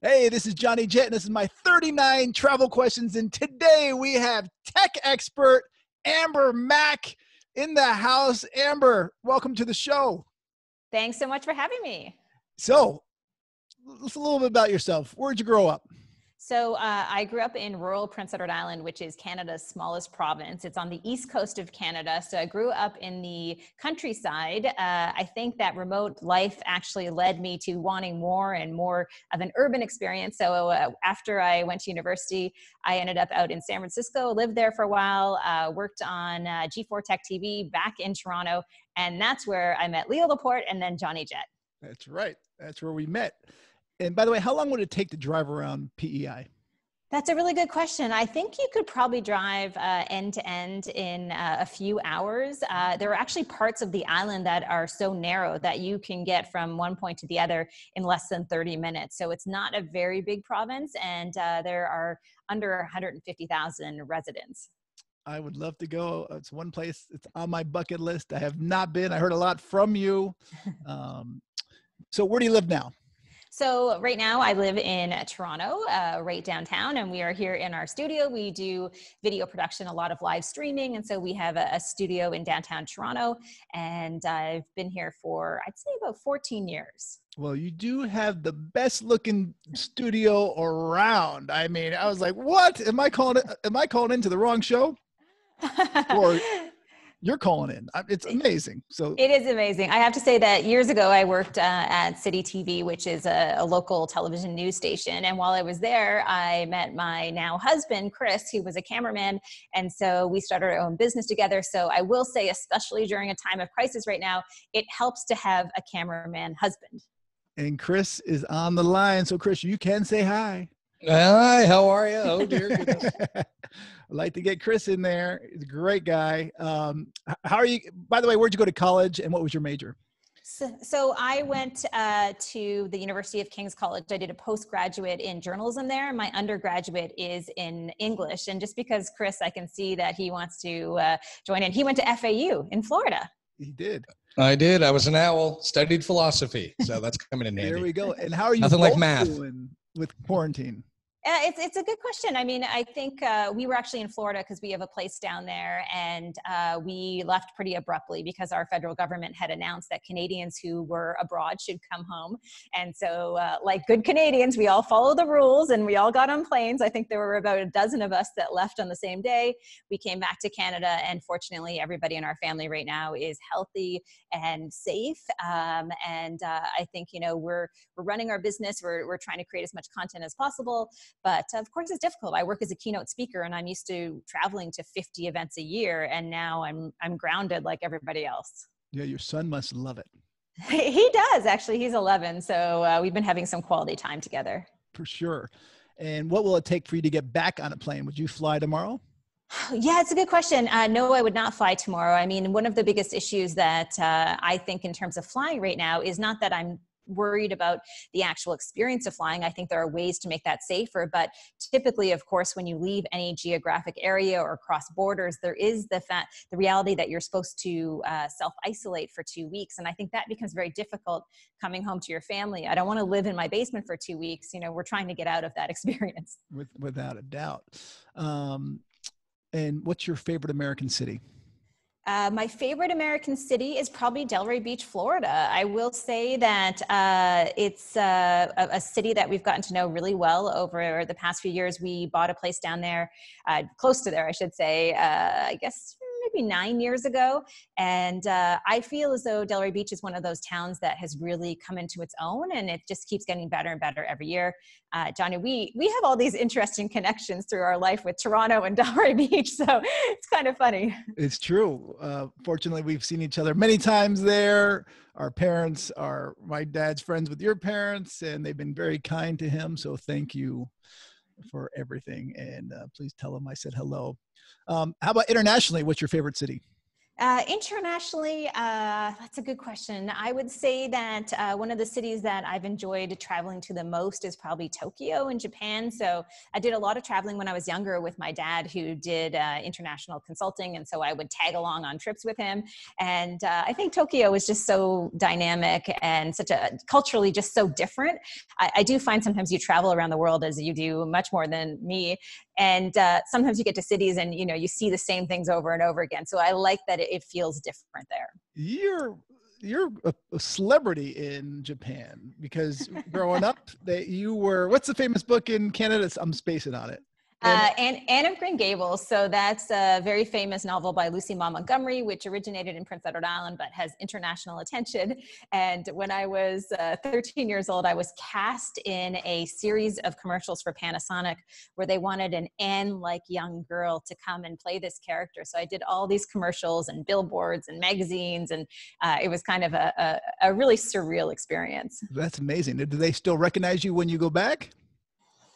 Hey, this is Johnny Jet, and this is my 39 travel questions. And today we have tech expert Amber Mack in the house. Amber, welcome to the show. Thanks so much for having me. So, let's a little bit about yourself. Where'd you grow up? So I grew up in rural Prince Edward Island, which is Canada's smallest province. It's on the east coast of Canada. So I grew up in the countryside. I think that remote life actually led me to wanting more and more of an urban experience. So after I went to university, I ended up out in San Francisco, lived there for a while, worked on G4 Tech TV back in Toronto. And that's where I met Leo Laporte and then Johnny Jet. That's right. That's where we met. And by the way, how long would it take to drive around PEI? That's a really good question. I think you could probably drive end to end in a few hours. There are actually parts of the island that are so narrow that you can get from one point to the other in less than 30 minutes. So it's not a very big province, and there are under 150,000 residents. I would love to go. It's one place. It's on my bucket list. I have not been. I heard a lot from you. So where do you live now? So right now I live in Toronto, right downtown, and we are here in our studio. We do video production, a lot of live streaming. And so we have a studio in downtown Toronto, and I've been here for, I'd say, about 14 years. Well, you do have the best looking studio around. I mean, I was like, what? Am I calling into the wrong show? Or you're calling in. It's amazing. So it is amazing. I have to say that years ago, I worked at City TV, which is a local television news station. And while I was there, I met my now husband, Chris, who was a cameraman. And so we started our own business together. So I will say, especially during a time of crisis right now, it helps to have a cameraman husband. And Chris is on the line. So Chris, you can say hi. Hi, how are you? Oh, dear goodness. I'd like to get Chris in there. He's a great guy. How are you? By the way, where'd you go to college and what was your major? So I went to the University of King's College. I did a postgraduate in journalism there. My undergraduate is in English. And just because Chris, I can see that he wants to join in. He went to FAU in Florida. He did. I did. I was an owl, studied philosophy. So that's coming in handy. There we go. And how are you Nothing like math doing with quarantine? It's a good question. I mean, I think we were actually in Florida because we have a place down there, and we left pretty abruptly because our federal government had announced that Canadians who were abroad should come home. And so like good Canadians, we all followed the rules and we all got on planes. I think there were about a dozen of us that left on the same day. We came back to Canada, and fortunately, everybody in our family right now is healthy and safe. I think, you know, we're running our business. We're trying to create as much content as possible. But of course, it's difficult. I work as a keynote speaker, and I'm used to traveling to 50 events a year. And now I'm grounded like everybody else. Yeah, your son must love it. He does, actually. He's 11. So we've been having some quality time together. For sure. And what will it take for you to get back on a plane? Would you fly tomorrow? Yeah, it's a good question. No, I would not fly tomorrow. I mean, one of the biggest issues that I think in terms of flying right now is not that I'm worried about the actual experience of flying. I think there are ways to make that safer, but typically, of course, when you leave any geographic area or cross borders, there is the reality that you're supposed to self-isolate for 2 weeks. And I think that becomes very difficult coming home to your family. I don't want to live in my basement for 2 weeks. You know, we're trying to get out of that experience. Without a doubt. And what's your favorite American city? My favorite American city is probably Delray Beach, Florida. I will say that it's a city that we've gotten to know really well over the past few years. We bought a place down there, close to there, I should say, I guess maybe 9 years ago. And I feel as though Delray Beach is one of those towns that has really come into its own, and it just keeps getting better and better every year. Johnny, we have all these interesting connections through our life with Toronto and Delray Beach, so it's kind of funny. It's true. Fortunately, we've seen each other many times there. Our parents are, my dad's friends with your parents, and they've been very kind to him. So thank you for everything. And please tell him I said hello. How about internationally? What's your favorite city? Internationally, that's a good question. I would say that one of the cities that I've enjoyed traveling to the most is probably Tokyo in Japan. So I did a lot of traveling when I was younger with my dad, who did international consulting. And so I would tag along on trips with him. And I think Tokyo is just so dynamic and such a culturally just so different. I do find sometimes you travel around the world, as you do much more than me. And sometimes you get to cities and, you see the same things over and over again. So I like that it feels different there. You're a celebrity in Japan, because growing up you were, what's the famous book in Canada? I'm spacing on it. Anne of Green Gables. So that's a very famous novel by Lucy Maud Montgomery, which originated in Prince Edward Island, but has international attention. And when I was 13 years old, I was cast in a series of commercials for Panasonic where they wanted an Anne-like young girl to come and play this character. So I did all these commercials and billboards and magazines, and it was kind of a really surreal experience. That's amazing. Do they still recognize you when you go back?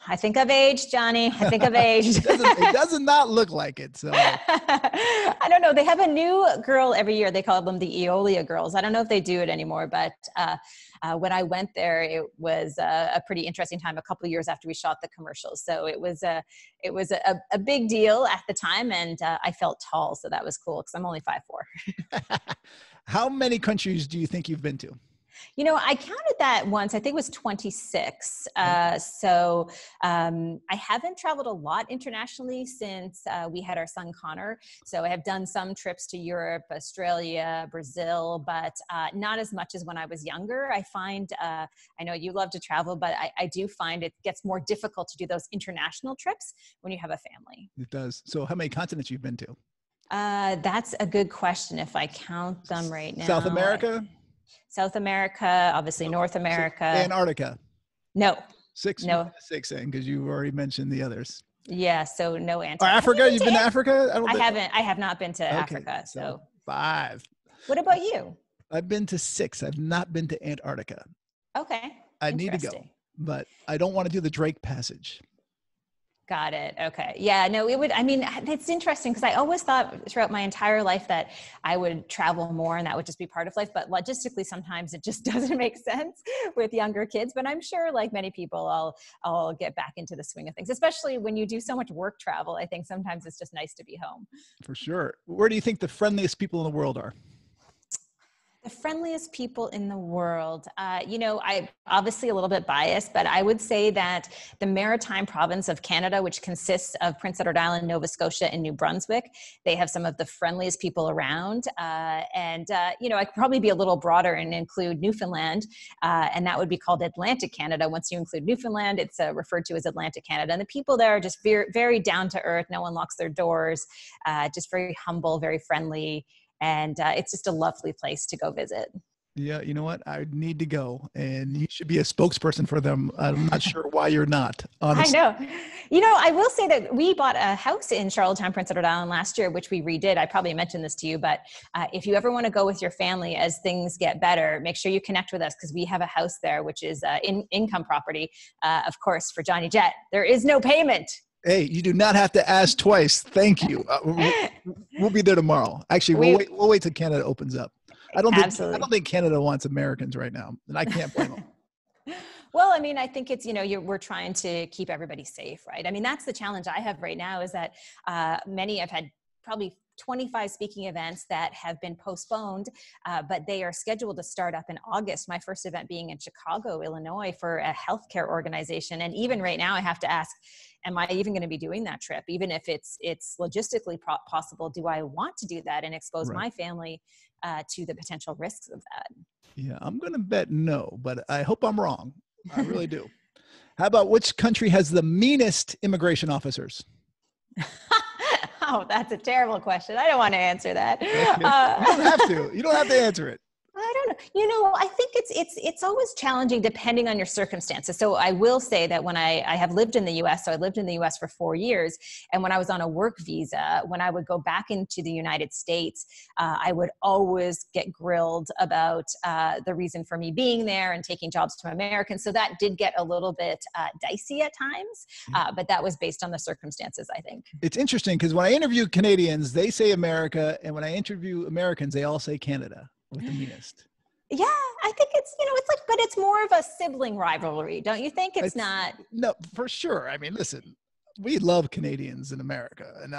I think I've aged, Johnny. I think I've aged. It does not look like it. So I don't know. They have a new girl every year. They call them the Eolia girls. I don't know if they do it anymore, but when I went there, it was a pretty interesting time. A couple of years after we shot the commercials, so it was a big deal at the time, and I felt tall, so that was cool because I'm only 5'4". How many countries do you think you've been to? I counted that once. I think it was 26. So I haven't traveled a lot internationally since we had our son Connor. So I have done some trips to Europe, Australia, Brazil, but not as much as when I was younger. I find, I know you love to travel, but I do find it gets more difficult to do those international trips when you have a family. It does. So how many continents you've been to? That's a good question. If I count them right now. South America, obviously North America. Antarctica. No. 6. No. 6 in, because you already mentioned the others. Yeah, so no Antarctica. Africa? You've been to Africa? I have not been to Africa. So 5. What about you? I've been to 6. I've not been to Antarctica. Okay. I need to go, but I don't want to do the Drake Passage. Got it. Okay. Yeah, no, it's interesting because I always thought throughout my entire life that I would travel more and that would just be part of life. But logistically, sometimes it just doesn't make sense with younger kids. But I'm sure, like many people, I'll get back into the swing of things, especially when you do so much work travel. I think sometimes it's just nice to be home. For sure. Where do you think the friendliest people in the world are? The friendliest people in the world. I'm obviously a little bit biased, but I would say that the maritime province of Canada, which consists of Prince Edward Island, Nova Scotia, and New Brunswick, they have some of the friendliest people around. I could probably be a little broader and include Newfoundland, and that would be called Atlantic Canada. Once you include Newfoundland, it's referred to as Atlantic Canada. And the people there are just very, very down to earth. No one locks their doors, just very humble, very friendly. And it's just a lovely place to go visit. Yeah, you know what? I need to go, and you should be a spokesperson for them. I'm not sure why you're not, honestly. I know. I will say that we bought a house in Charlottetown, Prince Edward Island last year, which we redid. I probably mentioned this to you, but if you ever want to go with your family as things get better, make sure you connect with us because we have a house there, which is income property. Of course, for Johnny Jett, there is no payment. Hey, you do not have to ask twice. Thank you. We'll be there tomorrow. Actually, we'll wait till Canada opens up. I don't think Canada wants Americans right now, and I can't blame them. Well, I think it's, we're trying to keep everybody safe, right? That's the challenge I have right now is that many have had probably 25 speaking events that have been postponed, but they are scheduled to start up in August. My first event being in Chicago, Illinois for a healthcare organization. And even right now I have to ask, am I even going to be doing that trip? Even if it's logistically possible, do I want to do that and expose my family to the potential risks of that? Yeah, I'm going to bet no, but I hope I'm wrong. I really do. How about which country has the meanest immigration officers? Oh, that's a terrible question. I don't want to answer that. You don't have to. You don't have to answer it. I don't know. I think it's always challenging depending on your circumstances. So I will say that when I have lived in the U.S., so I lived in the U.S. for 4 years, and when I was on a work visa, when I would go back into the United States, I would always get grilled about the reason for me being there and taking jobs from Americans. So that did get a little bit dicey at times, but that was based on the circumstances, I think. It's interesting because when I interview Canadians, they say America, and when I interview Americans, they all say Canada with the meanest. Yeah, I think it's, it's like, but it's more of a sibling rivalry, don't you think? It's not. No, for sure. I mean, listen, we love Canadians in America, and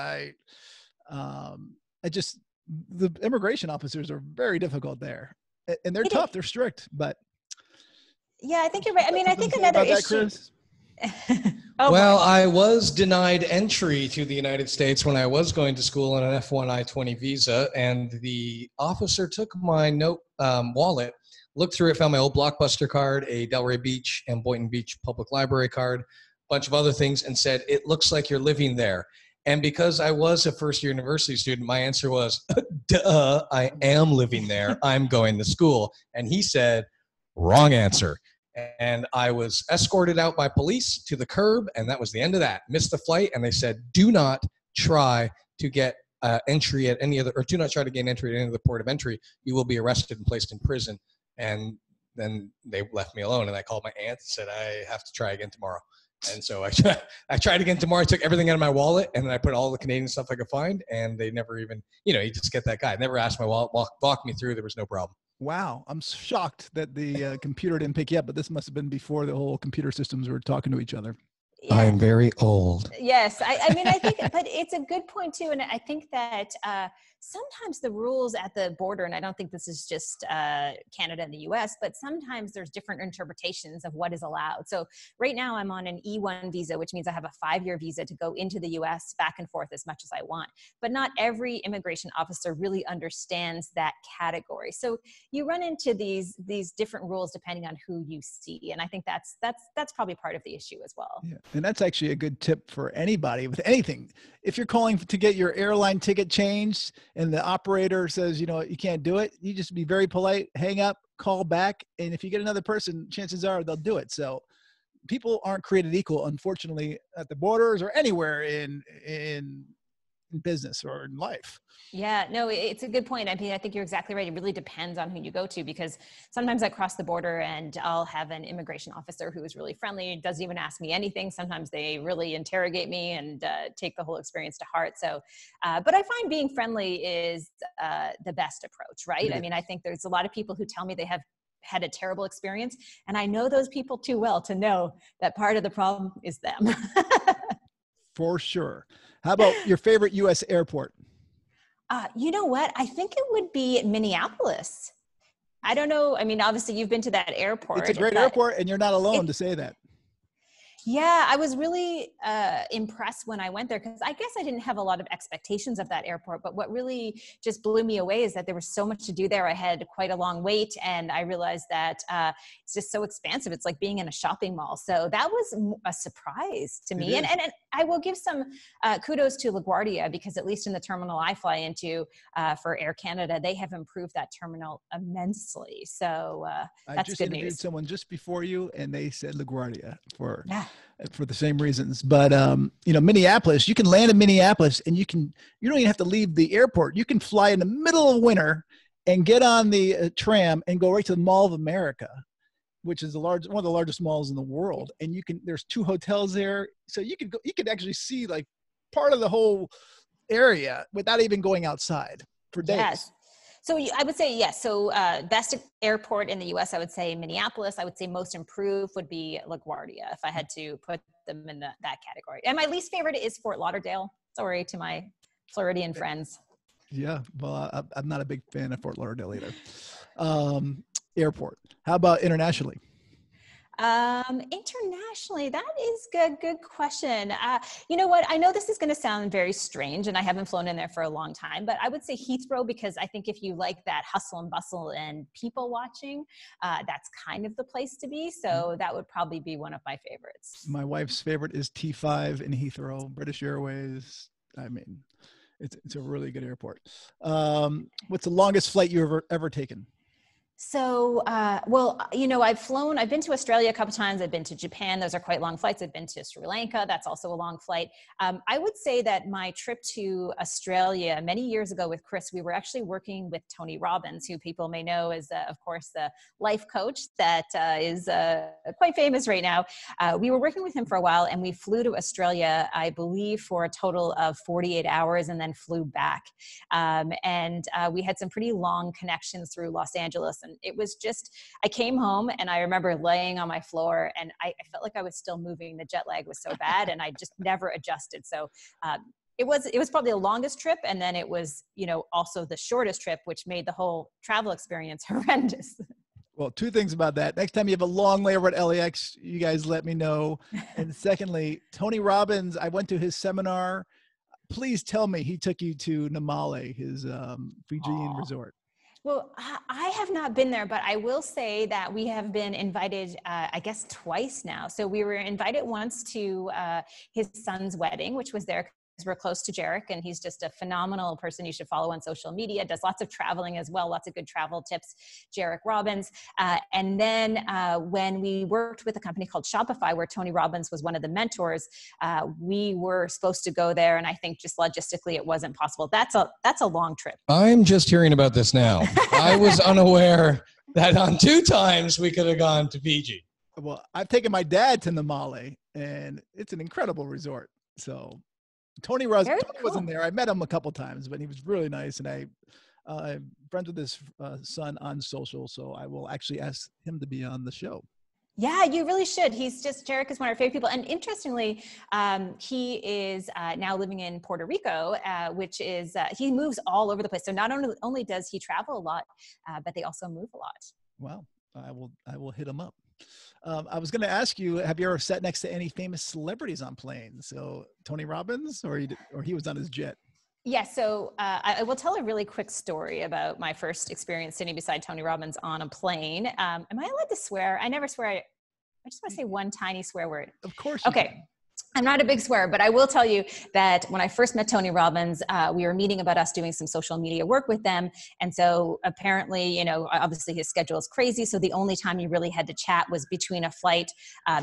the immigration officers are very difficult there, and they're tough. They're strict, but. Yeah, I think you're right. I mean, I think another issue. Well, I was denied entry to the United States when I was going to school on an F1 I-20 visa, and the officer took my wallet, looked through it, found my old Blockbuster card, a Delray Beach and Boynton Beach Public Library card, a bunch of other things, and said, "It looks like you're living there." And because I was a first-year university student, my answer was, "Duh, I am living there. I'm going to school." And he said, "Wrong answer." And I was escorted out by police to the curb, and that was the end of that. Missed the flight, and they said, "Do not try to get entry at any other, or do not try to gain entry at any other port of entry. You will be arrested and placed in prison." And then they left me alone, and I called my aunt and said, "I have to try again tomorrow." And so I tried again tomorrow. I took everything out of my wallet, and then I put all the Canadian stuff I could find, and they never even, you just get that guy. Never asked my wallet, walk me through. There was no problem. Wow. I'm shocked that the computer didn't pick you up, but this must have been before the whole computer systems were talking to each other. Yeah. I am very old. Yes. I mean, I think, but it's a good point too. And I think that sometimes the rules at the border, and I don't think this is just Canada and the US, but sometimes there's different interpretations of what is allowed. So right now I'm on an E1 visa, which means I have a 5-year visa to go into the US back and forth as much as I want. But not every immigration officer really understands that category. So you run into these different rules depending on who you see. And I think that's probably part of the issue as well. Yeah. And that's actually a good tip for anybody with anything. If you're calling to get your airline ticket changed and the operator says, you can't do it, you just be very polite, hang up, call back. And if you get another person, chances are they'll do it. So people aren't created equal, unfortunately, at the borders or anywhere in business or in life. Yeah, no, it's a good point. I mean, I think you're exactly right. It really depends on who you go to, because sometimes I cross the border and I'll have an immigration officer who is really friendly, doesn't even ask me anything. Sometimes they really interrogate me and take the whole experience to heart. So, but I find being friendly is the best approach, right? I mean, I think there's a lot of people who tell me they have had a terrible experience, and I know those people too well to know that part of the problem is them. For sure. How about your favorite U.S. airport? You know what? I think it would be Minneapolis. I don't know. I mean, obviously you've been to that airport. It's a great airport, and you're not alone to say that. Yeah, I was really impressed when I went there, because I guess I didn't have a lot of expectations of that airport. But what really just blew me away is that there was so much to do there. I had quite a long wait, and I realized that it's just so expansive. It's like being in a shopping mall. So that was a surprise to me. And I will give some kudos to LaGuardia, because at least in the terminal I fly into for Air Canada, they have improved that terminal immensely. So that's good news. I just interviewed someone just before you, and they said LaGuardia for the same reasons. But Minneapolis, you can land in Minneapolis, and you don't even have to leave the airport. You can fly in the middle of winter and get on the tram and go right to the Mall of America, which is one of the largest malls in the world. And there's 2 hotels there, so you could actually see like part of the whole area without even going outside for days. Yes. So I would say yes. So best airport in the U.S., I would say Minneapolis. I would say most improved would be LaGuardia, if I had to put them in that category. And my least favorite is Fort Lauderdale. Sorry to my Floridian friends. Yeah, well, I'm not a big fan of Fort Lauderdale either. Airport. How about internationally? Internationally, that is good question. You know what? I know this is going to sound very strange, and I haven't flown in there for a long time, but I would say Heathrow, because I think if you like that hustle and bustle and people watching, that's kind of the place to be. So that would probably be one of my favorites. My wife's favorite is T5 in Heathrow, British Airways. I mean, it's a really good airport. What's the longest flight you've ever taken? So, well, I've been to Australia a couple times. I've been to Japan. Those are quite long flights. I've been to Sri Lanka. That's also a long flight. I would say that my trip to Australia many years ago with Chris, we were actually working with Tony Robbins, who people may know as, of course, the life coach that is quite famous right now. We were working with him for a while, and we flew to Australia, I believe, for a total of 48 hours and then flew back. We had some pretty long connections through Los Angeles. And it was just, I came home and I remember laying on my floor and I felt like I was still moving. The jet lag was so bad and I just never adjusted. So it was probably the longest trip. And then it was, also the shortest trip, which made the whole travel experience horrendous. Well, two things about that. Next time you have a long layover at LAX, you guys let me know. And secondly, Tony Robbins, I went to his seminar. Please tell me he took you to Namale, his Fijian resort. Well, I have not been there, but I will say that we have been invited, I guess, twice now. So we were invited once to his son's wedding, which was there because we're close to Jarek, and he's just a phenomenal person you should follow on social media, does lots of traveling as well, lots of good travel tips, Jarek Robbins. And then when we worked with a company called Shopify, where Tony Robbins was one of the mentors, we were supposed to go there. And I think just logistically, it wasn't possible. That's a long trip. I'm just hearing about this now. I was unaware that on 2 times we could have gone to Fiji. Well, I've taken my dad to Namale, and it's an incredible resort. So Tony wasn't there. I met him a couple times, but he was really nice. And I'm friends with his son on social, so I will actually ask him to be on the show. Yeah, you really should. Jarek is one of our favorite people. And interestingly, he is now living in Puerto Rico, which is, he moves all over the place. So not only does he travel a lot, but they also move a lot. Wow. I will hit him up. I was going to ask you, have you ever sat next to any famous celebrities on planes? So Tony Robbins, or he was on his jet? Yeah, so I will tell a really quick story about my first experience sitting beside Tony Robbins on a plane. Am I allowed to swear? I never swear. I just want to say one tiny swear word. Of course. Okay. I'm not a big swearer, but I will tell you that when I first met Tony Robbins, we were meeting about us doing some social media work with them. And so apparently, obviously his schedule is crazy. So the only time you really had to chat was between a flight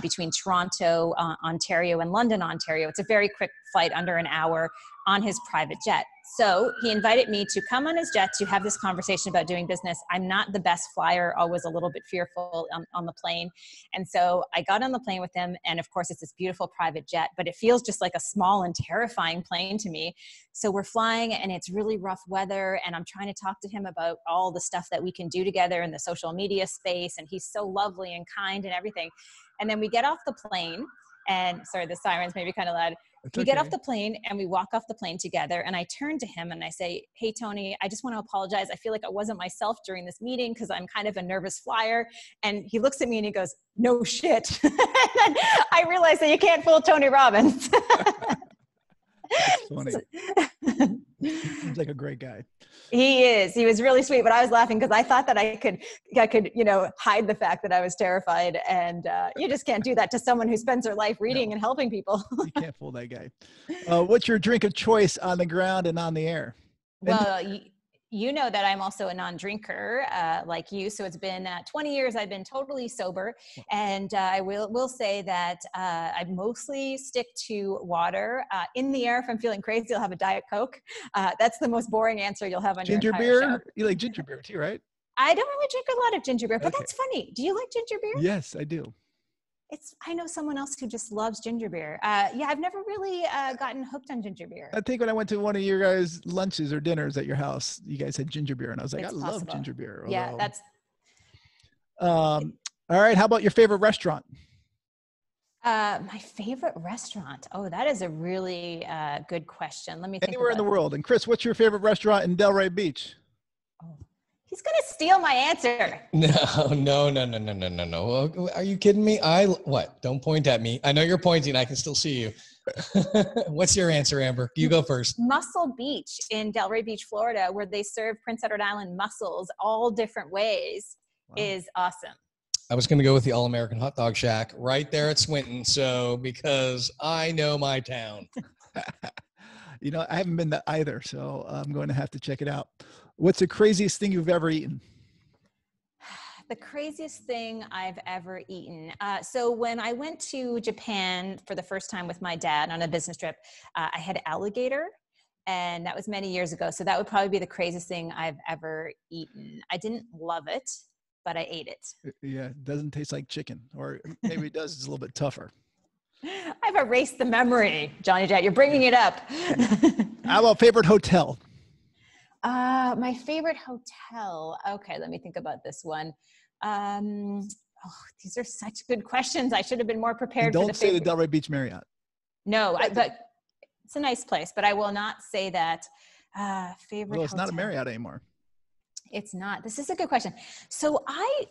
between Toronto, Ontario and London, Ontario. It's a very quick flight, under an hour, on his private jet. So he invited me to come on his jet to have this conversation about doing business. I'm not the best flyer, always a little bit fearful on the plane. And so I got on the plane with him. And of course, it's this beautiful private jet, but it feels just like a small and terrifying plane to me. So we're flying and it's really rough weather. And I'm trying to talk to him about all the stuff that we can do together in the social media space. And he's so lovely and kind and everything. And then we get off the plane. And sorry, the sirens may be kind of loud. We get off the plane and we walk off the plane together. And I turn to him and I say, "Hey, Tony, I just want to apologize. I feel like I wasn't myself during this meeting because I'm kind of a nervous flyer." And he looks at me and he goes, "No shit." And then I realized that you can't fool Tony Robbins. That's funny. He seems like a great guy. He is. He was really sweet, but I was laughing because I thought that I could, hide the fact that I was terrified. And you just can't do that to someone who spends their life reading and helping people. You can't fool that guy. What's your drink of choice on the ground and on the air? Well, you know that I'm also a non-drinker like you. So it's been 20 years I've been totally sober. And I will say that I mostly stick to water. In the air, if I'm feeling crazy, I'll have a Diet Coke. That's the most boring answer you'll have on ginger your beer. show. You like ginger beer too, right? I don't really drink a lot of ginger beer, but That's funny. Do you like ginger beer? Yes, I do. I know someone else who just loves ginger beer. I've never really gotten hooked on ginger beer. I think when I went to one of your guys' lunches or dinners at your house, you guys had ginger beer, and I was like, I love ginger beer. Although, yeah, that's. All right. How about your favorite restaurant? My favorite restaurant. Oh, that is a really good question. Let me think. Anywhere in the world. And Chris, what's your favorite restaurant in Delray Beach? Oh. He's going to steal my answer. No. Are you kidding me? What? Don't point at me. I know you're pointing. I can still see you. What's your answer, Amber? You go first. Muscle Beach in Delray Beach, Florida, where they serve Prince Edward Island mussels all different ways, is awesome. I was going to go with the All-American Hot Dog Shack right there at Swinton. So because I know my town. I haven't been there either, so I'm going to have to check it out. What's the craziest thing you've ever eaten? The craziest thing I've ever eaten. So when I went to Japan for the first time with my dad on a business trip, I had alligator, and that was many years ago. So that would probably be the craziest thing I've ever eaten. I didn't love it, but I ate it. Yeah, it doesn't taste like chicken, or maybe it does. It's a little bit tougher. I've erased the memory, Johnny Jet. You're bringing it up. How about favorite hotel? My favorite hotel. Okay, let me think about this one. These are such good questions. I should have been more prepared. And don't for the say favorite. the Delray Beach Marriott. No, but it's a nice place, but I will not say that. Favorite Well, it's hotel. not a Marriott anymore. It's not. This is a good question. So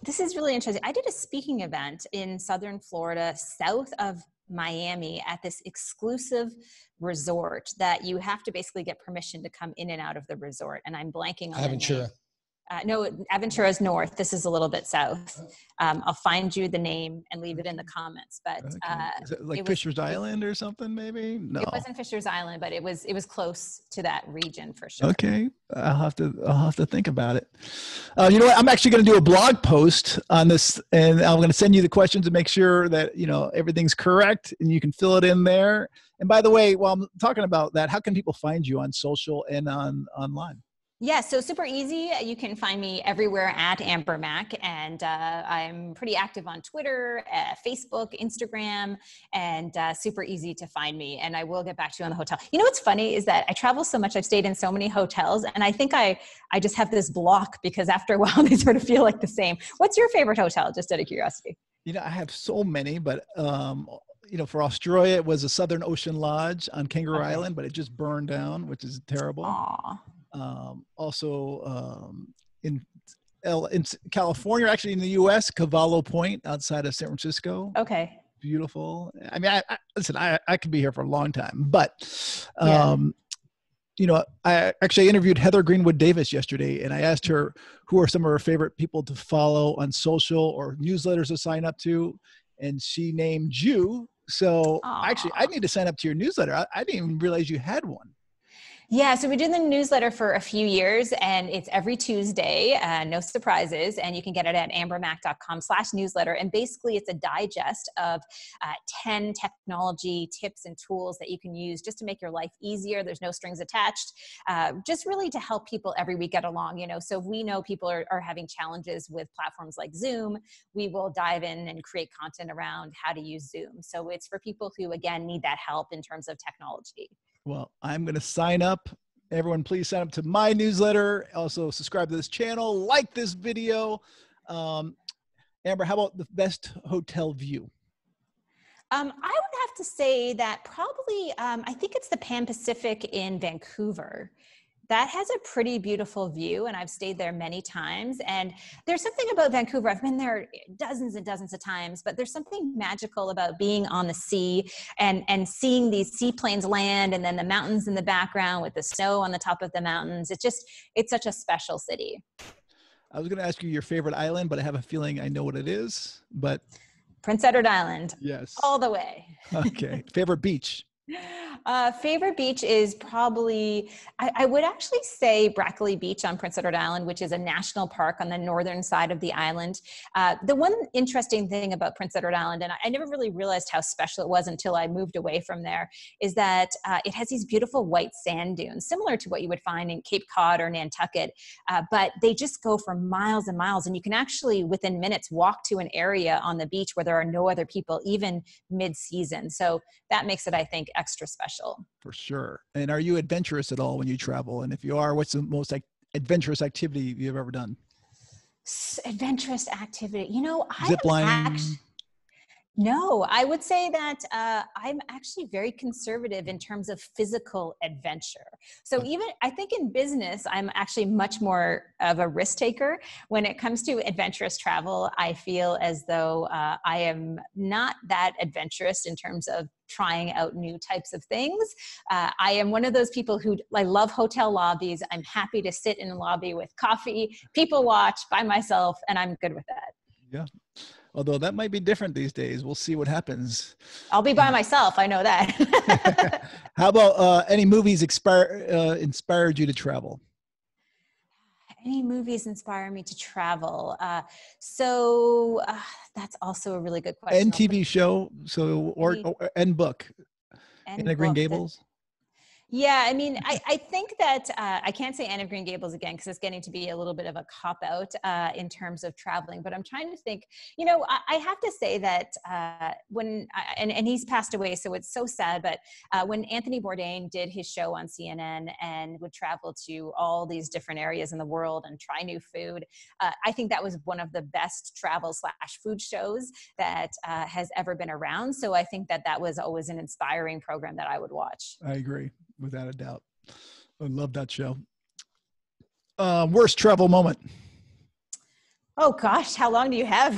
this is really interesting. I did a speaking event in Southern Florida, south of Miami, at this exclusive resort that you have to basically get permission to come in and out of the resort. And I'm blanking on the name. No, Adventurous north. This is a little bit south. I'll find you the name and leave it in the comments. But Is it like Fisher's Island or something? Maybe no. It wasn't Fisher's Island, but it was close to that region for sure. Okay, I'll have to think about it. You know what? I'm actually going to do a blog post on this, and I'm going to send you the questions to make sure that everything's correct, and you can fill it in there. And by the way, while I'm talking about that, how can people find you on social and online? Yeah, so super easy. You can find me everywhere at Amber Mac, and I'm pretty active on Twitter, Facebook, Instagram, and super easy to find me. And I will get back to you on the hotel. You know what's funny is that I travel so much. I've stayed in so many hotels, and I think I just have this block because after a while they sort of feel like the same. What's your favorite hotel, just out of curiosity? I have so many, but for Australia, it was a Southern Ocean Lodge on Kangaroo Island, but it just burned down, which is terrible. Aww. Also in California, actually in the U.S., Cavallo Point outside of San Francisco. Okay. Beautiful. I mean, I could be here for a long time, but, I actually interviewed Heather Greenwood Davis yesterday, and I asked her who are some of her favorite people to follow on social or newsletters to sign up to. And she named you. So actually I need to sign up to your newsletter. I didn't even realize you had one. Yeah, so we do the newsletter for a few years, and it's every Tuesday, no surprises, and you can get it at ambermac.com/newsletter. And basically it's a digest of 10 technology tips and tools that you can use just to make your life easier. There's no strings attached, just really to help people every week get along. So if we know people are having challenges with platforms like Zoom, we will dive in and create content around how to use Zoom. So it's for people who, again, need that help in terms of technology. Well, I'm going to sign up. Everyone, please sign up to my newsletter. Also, subscribe to this channel, like this video. Amber, how about the best hotel view? I would have to say that probably, I think it's the Pan Pacific in Vancouver. That has a pretty beautiful view, and I've stayed there many times. And there's something about Vancouver. I've been there dozens and dozens of times, but there's something magical about being on the sea and seeing these seaplanes land, and then the mountains in the background with the snow on the top of the mountains. It's such a special city. I was going to ask you your favorite island, but I have a feeling I know what it is. But Prince Edward Island. Yes. All the way. Okay. Favorite beach? Favorite beach is probably, I would actually say Brackley Beach on Prince Edward Island, which is a national park on the northern side of the island. The one interesting thing about Prince Edward Island, and I never really realized how special it was until I moved away from there, is that it has these beautiful white sand dunes, similar to what you would find in Cape Cod or Nantucket, but they just go for miles and miles, and you can actually, within minutes, walk to an area on the beach where there are no other people, even mid-season. So that makes it, I think, extra special. For sure. And are you adventurous at all when you travel? And if you are, what's the most adventurous activity you've ever done? Adventurous activity. Zip lining. No, I would say that I'm actually very conservative in terms of physical adventure. So even, I think in business, I'm actually much more of a risk taker. When it comes to adventurous travel, I feel as though I am not that adventurous in terms of trying out new types of things. I am one of those people I love hotel lobbies. I'm happy to sit in a lobby with coffee, people watch by myself, and I'm good with that. Yeah. Although that might be different these days. We'll see what happens. I'll be by myself. I know that. How about any movies inspired you to travel? Any movies inspire me to travel? That's also a really good question. And TV show, and book. And Anne of Green book. Gables. Yeah, I mean, I think that I can't say Anne of Green Gables again because it's getting to be a little bit of a cop-out in terms of traveling. But I'm trying to think, I have to say that and he's passed away, so it's so sad, but when Anthony Bourdain did his show on CNN and would travel to all these different areas in the world and try new food, I think that was one of the best travel/food shows that has ever been around. So I think that was always an inspiring program that I would watch. I agree. Without a doubt. I love that show. Worst travel moment. Oh gosh, how long do you have?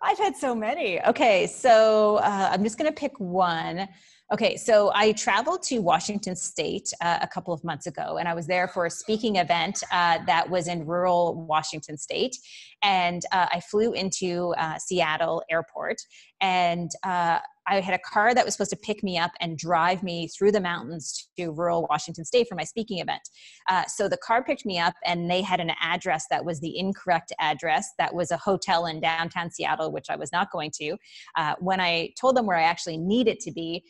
I've had so many. Okay, so I'm just going to pick one. Okay, so I traveled to Washington State a couple of months ago, and I was there for a speaking event that was in rural Washington State. And I flew into Seattle Airport, and I had a car that was supposed to pick me up and drive me through the mountains to rural Washington State for my speaking event. So the car picked me up, and they had an address that was the incorrect address. That was a hotel in downtown Seattle, which I was not going to. When I told them where I actually needed to be,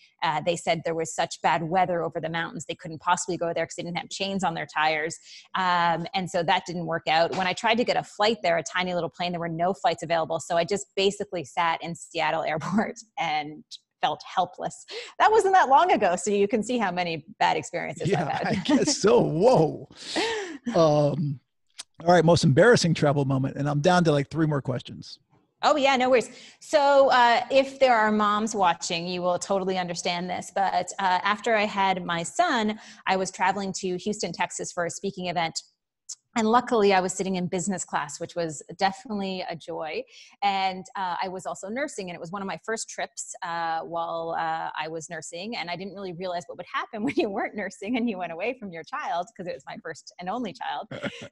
they said there was such bad weather over the mountains, they couldn't possibly go there because they didn't have chains on their tires. And so that didn't work out. When I tried to get a flight there, a tiny little plane, there were no flights available. So I just basically sat in Seattle Airport and felt helpless. That wasn't that long ago, so you can see how many bad experiences I've had. I guess so. Whoa. All right, most embarrassing travel moment, and I'm down to like 3 more questions. Oh yeah, no worries. So if there are moms watching, you will totally understand this. But after I had my son, I was traveling to Houston, Texas for a speaking event. And luckily, I was sitting in business class, which was definitely a joy. And I was also nursing, and it was one of my first trips while I was nursing. And I didn't really realize what would happen when you weren't nursing and you went away from your child, because it was my first and only child.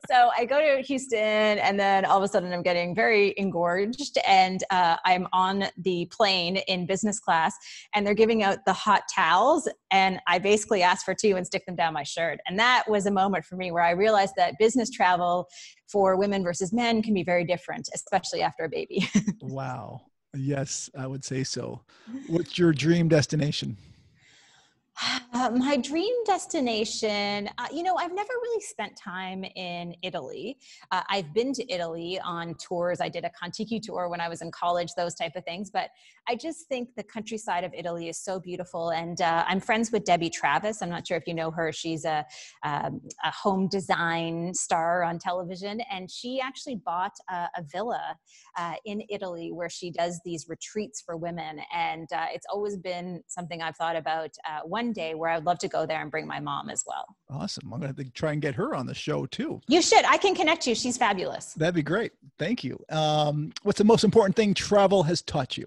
So I go to Houston, and then all of a sudden I'm getting very engorged, and I'm on the plane in business class, and they're giving out the hot towels. And I basically asked for 2 and stick them down my shirt. And that was a moment for me where I realized that business travel for women versus men can be very different, especially after a baby. Wow. Yes, I would say so. What's your dream destination? My dream destination, I've never really spent time in Italy. I've been to Italy on tours. I did a Contiki tour when I was in college, those type of things. But I just think the countryside of Italy is so beautiful. And I'm friends with Debbie Travis. I'm not sure if you know her. She's a home design star on television. And she actually bought a villa in Italy where she does these retreats for women. And it's always been something I've thought about one day where I would love to go there and bring my mom as well. Awesome. I'm going to have to try and get her on the show too. You should. I can connect you. She's fabulous. That'd be great. Thank you. What's the most important thing travel has taught you?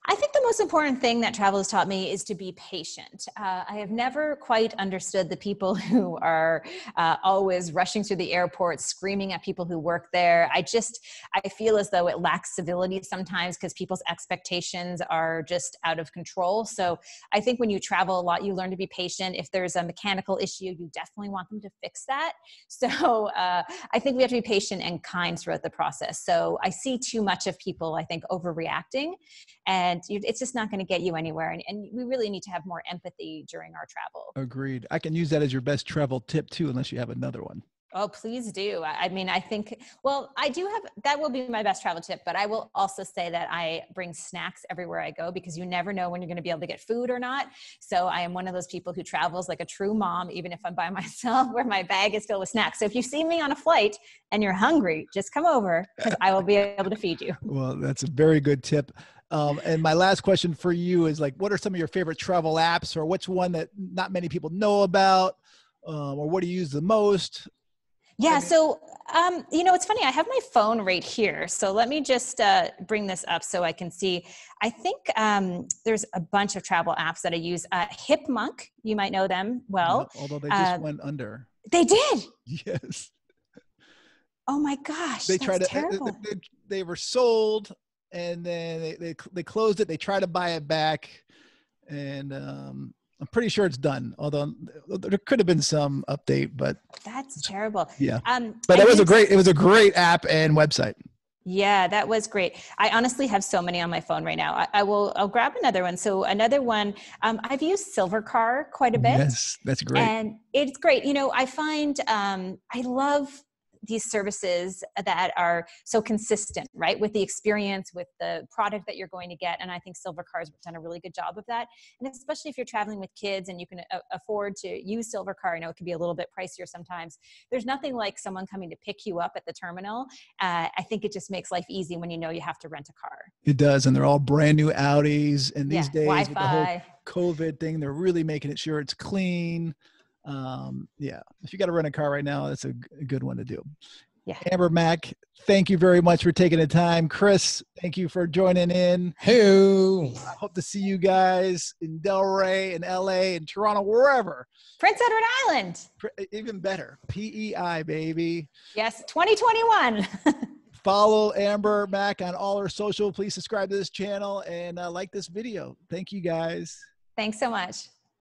I think the most important thing that travel has taught me is to be patient. I have never quite understood the people who are always rushing through the airport, screaming at people who work there. I feel as though it lacks civility sometimes because people's expectations are just out of control. So I think when you travel a lot, you learn to be patient. If there's a mechanical issue, you definitely want them to fix that. So I think we have to be patient and kind throughout the process. So I see too much of people, I think, overreacting, and it's just not going to get you anywhere. And we really need to have more empathy during our travel. Agreed. I can use that as your best travel tip too, unless you have another one. Oh, please do. I mean, I think, well, I do have, that will be my best travel tip, but I will also say that I bring snacks everywhere I go because you never know when you're going to be able to get food or not. So I am one of those people who travels like a true mom, even if I'm by myself, where my bag is filled with snacks. So if you see me on a flight and you're hungry, just come over because I will be able to feed you. Well, that's a very good tip. And my last question for you is, like, what are some of your favorite travel apps, or what's one that not many people know about, or what do you use the most? Yeah. So, it's funny. I have my phone right here. So let me just bring this up so I can see. I think there's a bunch of travel apps that I use. Hipmunk, you might know them well. Yep, although they just went under. They did? Yes. Oh my gosh. They that's terrible. They were sold, and then they closed it. They tried to buy it back, and I'm pretty sure it's done. Although there could have been some update, but that's terrible. Yeah. But it was a great app and website. Yeah, that was great. I honestly have so many on my phone right now. I'll grab another one. So another one, I've used Silvercar quite a bit. Yes, that's great. And it's great. You know, I find, I love these services that are so consistent, right? With the experience, with the product that you're going to get. And I think Silvercar has done a really good job of that. And especially if you're traveling with kids and you can afford to use Silvercar, I know it can be a little bit pricier sometimes. There's nothing like someone coming to pick you up at the terminal. I think it just makes life easy when you know you have to rent a car. It does. And they're all brand new Audis. And these days Wi-Fi. with the whole COVID thing, they're really making it sure it's clean. Yeah, if you got to rent a car right now, that's a good one to do. Yeah. Amber, Mac, thank you very much for taking the time. Chris, thank you for joining in. Hey, I hope to see you guys in Delray, in LA, in Toronto, wherever. Prince Edward Island. Even better. PEI, baby. Yes, 2021. Follow Amber, Mac on all her social. Please subscribe to this channel and like this video. Thank you, guys. Thanks so much.